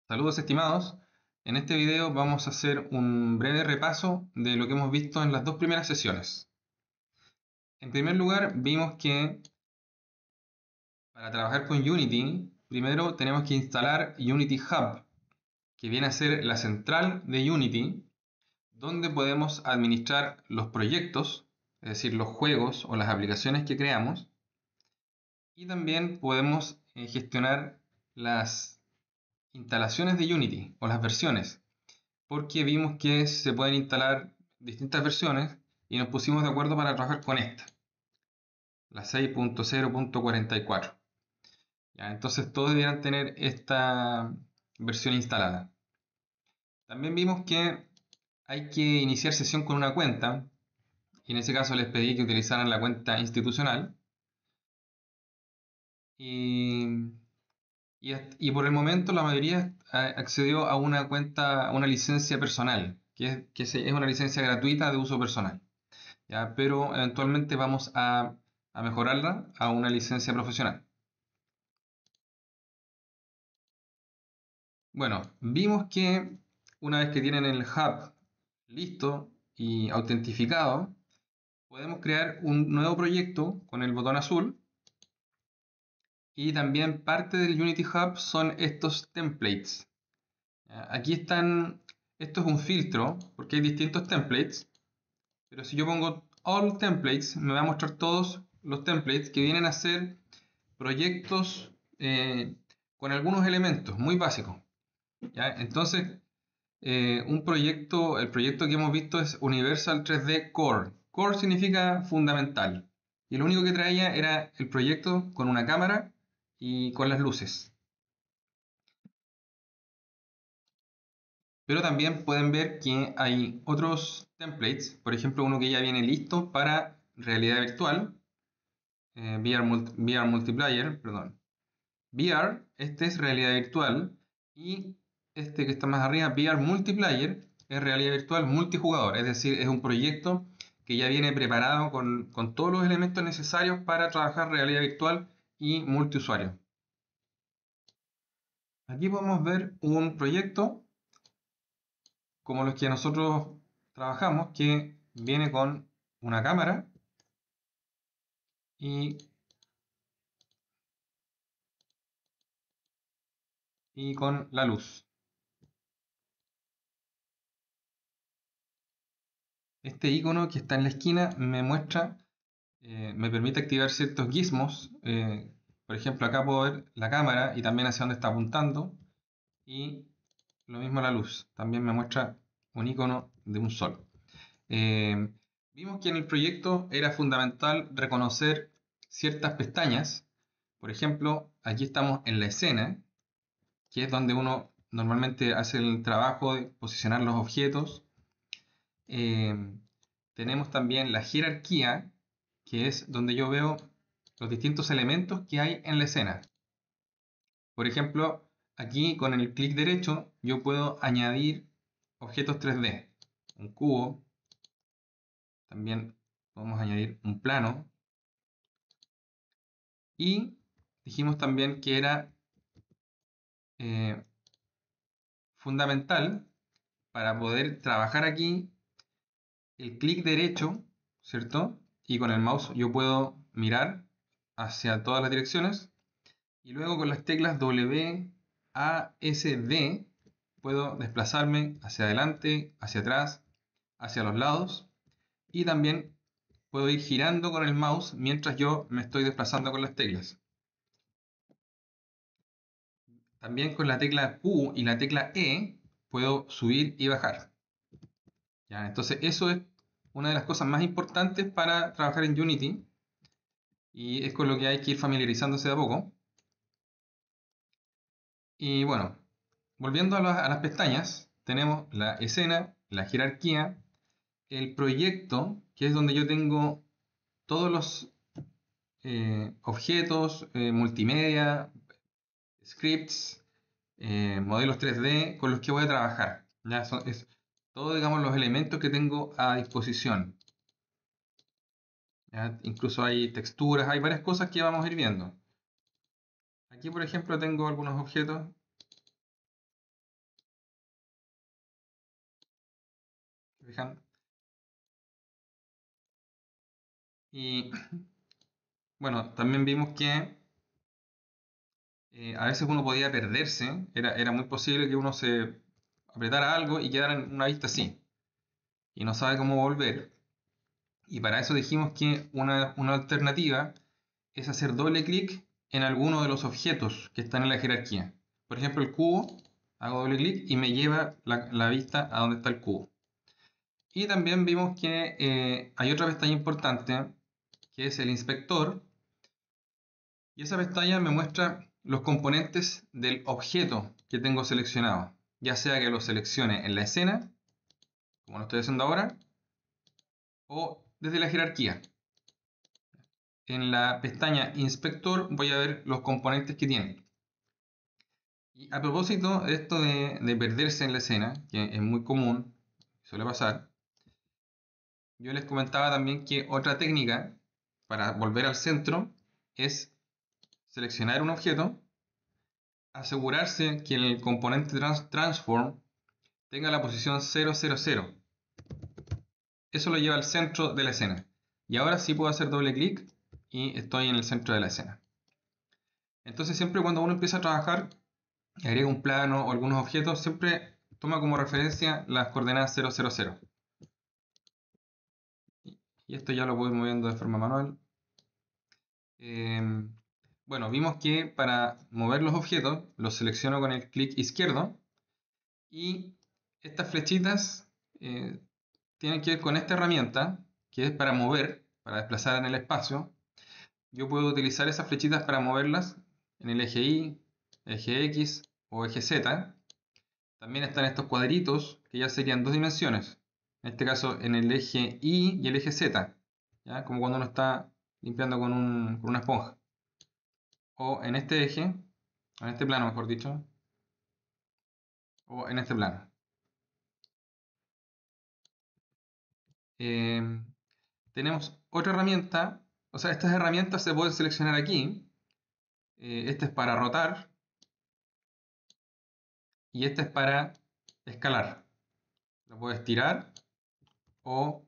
Saludos estimados, en este video vamos a hacer un breve repaso de lo que hemos visto en las dos primeras sesiones. En primer lugar, vimos que para trabajar con Unity, primero tenemos que instalar Unity Hub, que viene a ser la central de Unity, donde podemos administrar los proyectos, es decir, los juegos o las aplicaciones que creamos, y también podemos gestionar las instalaciones de Unity o las versiones, porque vimos que se pueden instalar distintas versiones y nos pusimos de acuerdo para trabajar con esta, la 6.0.44. ¿Ya? Entonces todos deberían tener esta versión instalada. También vimos que hay que iniciar sesión con una cuenta, y en ese caso les pedí que utilizaran la cuenta institucional. Y por el momento la mayoría accedió a una cuenta, a una licencia personal, que es una licencia gratuita de uso personal. ¿Ya? Pero eventualmente vamos a mejorarla a una licencia profesional. Bueno, vimos que una vez que tienen el hub listo y autentificado, podemos crear un nuevo proyecto con el botón azul, y también parte del Unity Hub son estos templates. Aquí están, esto es un filtro porque hay distintos templates, pero si yo pongo All Templates me va a mostrar todos los templates que vienen a ser proyectos con algunos elementos muy básicos. ¿Ya? Entonces, el proyecto que hemos visto es Universal 3D Core. Core significa fundamental. Y lo único que traía era el proyecto con una cámara y con las luces. Pero también pueden ver que hay otros templates, por ejemplo uno que ya viene listo para realidad virtual, VR Multiplayer, perdón. VR, este es realidad virtual, y este que está más arriba, VR Multiplayer, es realidad virtual multijugador, es decir, es un proyecto que ya viene preparado con todos los elementos necesarios para trabajar realidad virtual y multiusuario. Aquí podemos ver un proyecto como los que nosotros trabajamos, que viene con una cámara y, y con la luz. Este icono que está en la esquina me permite activar ciertos gizmos. Por ejemplo, acá puedo ver la cámara y también hacia dónde está apuntando. Y lo mismo la luz. También me muestra un icono de un sol. Eh, Vimos que en el proyecto era fundamental reconocer ciertas pestañas. Por ejemplo, aquí estamos en la escena, que es donde uno normalmente hace el trabajo de posicionar los objetos. Eh, Tenemos también la jerarquía, que es donde yo veo los distintos elementos que hay en la escena. Por ejemplo, aquí con el clic derecho yo puedo añadir objetos 3D, un cubo, también podemos añadir un plano, y dijimos también que era eh, fundamental para poder trabajar aquí el clic derecho, ¿cierto? Y con el mouse yo puedo mirar hacia todas las direcciones, y luego con las teclas W, A, S, D puedo desplazarme hacia adelante, hacia atrás, hacia los lados, y también puedo ir girando con el mouse mientras yo me estoy desplazando con las teclas. También con la tecla Q y la tecla E puedo subir y bajar. ¿Ya? Entonces eso es una de las cosas más importantes para trabajar en Unity, y es con lo que hay que ir familiarizándose de a poco. Y bueno, volviendo a las pestañas, tenemos la escena, la jerarquía, el proyecto, que es donde yo tengo todos los objetos, multimedia, scripts, modelos 3D con los que voy a trabajar. ¿Ya? Es todos, digamos, los elementos que tengo a disposición. ¿Ya? Incluso hay texturas, hay varias cosas que vamos a ir viendo. Aquí, por ejemplo, tengo algunos objetos fijan? Y bueno, también vimos que a veces uno podía perderse, era muy posible que uno se apretara algo y quedara en una vista así, y no sabe cómo volver. Y para eso dijimos que una alternativa es hacer doble clic en alguno de los objetos que están en la jerarquía. Por ejemplo, el cubo, hago doble clic y me lleva la vista a donde está el cubo. Y también vimos que hay otra pestaña importante, que es el inspector, y esa pestaña me muestra los componentes del objeto que tengo seleccionado, ya sea que lo seleccione en la escena, como lo estoy haciendo ahora, o desde la jerarquía. En la pestaña inspector voy a ver los componentes que tiene. Y a propósito de esto de perderse en la escena, que es muy común, suele pasar, yo les comentaba también que otra técnica para volver al centro es seleccionar un objeto, asegurarse que el componente transform tenga la posición 000. Eso lo lleva al centro de la escena. Y ahora sí puedo hacer doble clic y estoy en el centro de la escena. Entonces siempre cuando uno empieza a trabajar, agrega un plano o algunos objetos, siempre toma como referencia las coordenadas 000. Y esto ya lo voy moviendo de forma manual. Bueno, vimos que para mover los objetos los selecciono con el clic izquierdo y estas flechitas tienen que ver con esta herramienta que es para mover, para desplazar en el espacio. Yo puedo utilizar esas flechitas para moverlas en el eje Y, eje X o eje Z. También están estos cuadritos que ya serían dos dimensiones. En este caso en el eje Y y el eje Z, ¿ya? Como cuando uno está limpiando con una esponja. O en este eje, en este plano mejor dicho, o en este plano. Tenemos otra herramienta, o sea, estas herramientas se pueden seleccionar aquí. Este es para rotar y este es para escalar. Lo puedo estirar o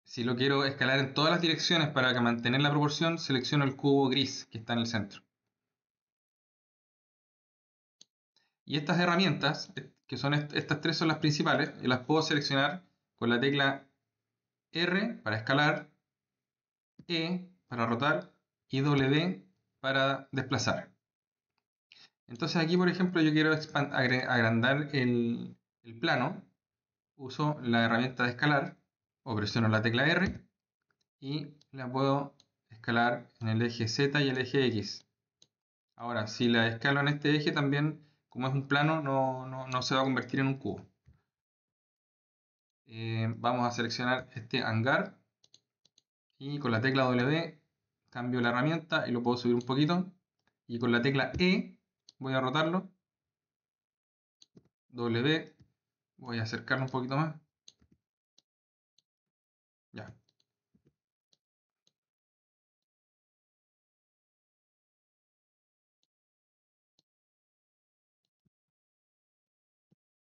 si lo quiero escalar en todas las direcciones para que mantener la proporción, selecciono el cubo gris que está en el centro. Y estas herramientas, que son estas tres son las principales, y las puedo seleccionar con la tecla R para escalar, E para rotar y W para desplazar. Entonces aquí, por ejemplo, yo quiero agrandar el plano, uso la herramienta de escalar o presiono la tecla R y la puedo escalar en el eje Z y el eje X. Ahora, si la escalo en este eje también, como es un plano, no se va a convertir en un cubo. Vamos a seleccionar este hangar y con la tecla W cambio la herramienta y lo puedo subir un poquito. Y con la tecla E voy a rotarlo. W, voy a acercarlo un poquito más. Ya.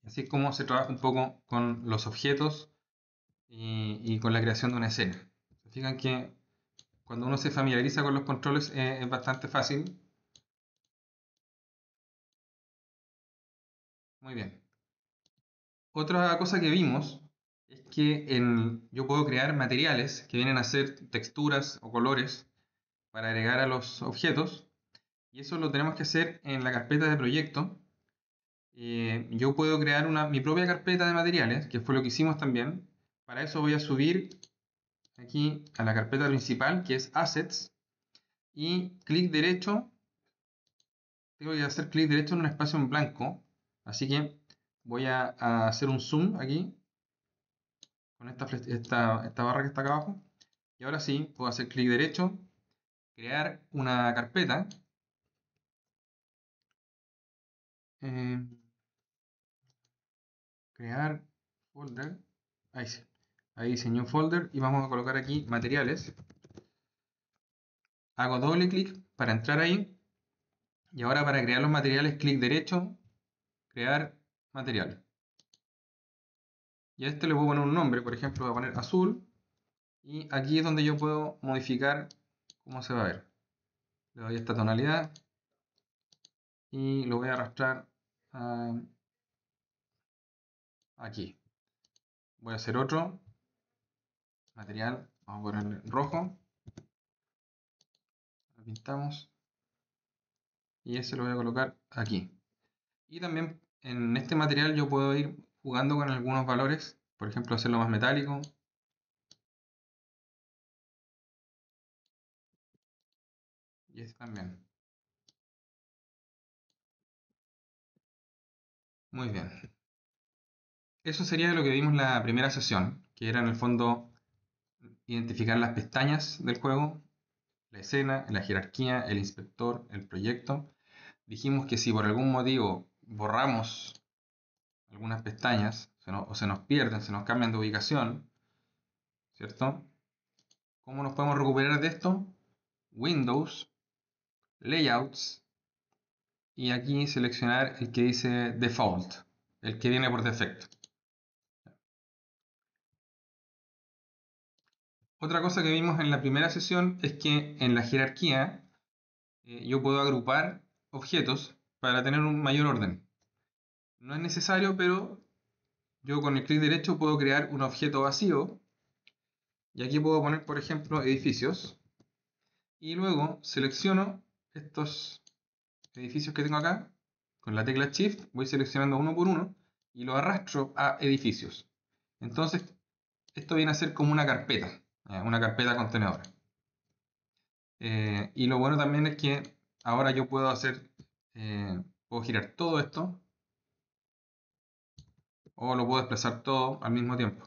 Así es como se trabaja un poco con los objetos y con la creación de una escena. Se fijan que cuando uno se familiariza con los controles es bastante fácil. Muy bien. Otra cosa que vimos es que yo puedo crear materiales que vienen a ser texturas o colores para agregar a los objetos. Y eso lo tenemos que hacer en la carpeta de proyecto. Yo puedo crear mi propia carpeta de materiales, que fue lo que hicimos también. Para eso voy a subir aquí a la carpeta principal, que es Assets, y clic derecho, tengo que hacer clic derecho en un espacio en blanco, así que voy a hacer un zoom aquí, con esta barra que está acá abajo, y ahora sí, puedo hacer clic derecho, crear una carpeta, eh, crear folder, ahí sí, ahí diseñé un folder y vamos a colocar aquí materiales. Hago doble clic para entrar ahí. Y ahora para crear los materiales, clic derecho, crear material. Y a este le voy a poner un nombre, por ejemplo voy a poner azul. Y aquí es donde yo puedo modificar cómo se va a ver. Le doy esta tonalidad y lo voy a arrastrar aquí. Voy a hacer otro material, vamos a ponerle rojo, lo pintamos y ese lo voy a colocar aquí. Y también en este material yo puedo ir jugando con algunos valores, por ejemplo hacerlo más metálico. Y este también. Muy bien. Eso sería lo que vimos en la primera sesión, que era en el fondo identificar las pestañas del juego, la escena, la jerarquía, el inspector, el proyecto. Dijimos que si por algún motivo borramos algunas pestañas o se nos pierden, se nos cambian de ubicación, ¿cierto? ¿Cómo nos podemos recuperar de esto? Windows, Layouts y aquí seleccionar el que dice Default, el que viene por defecto. Otra cosa que vimos en la primera sesión es que en la jerarquía yo puedo agrupar objetos para tener un mayor orden. No es necesario, pero yo con el clic derecho puedo crear un objeto vacío y aquí puedo poner, por ejemplo, edificios y luego selecciono estos edificios que tengo acá. Con la tecla Shift voy seleccionando uno por uno y lo arrastro a edificios. Entonces, esto viene a ser como una carpeta contenedora. Y lo bueno también es que ahora yo puedo puedo girar todo esto o lo puedo desplazar todo al mismo tiempo.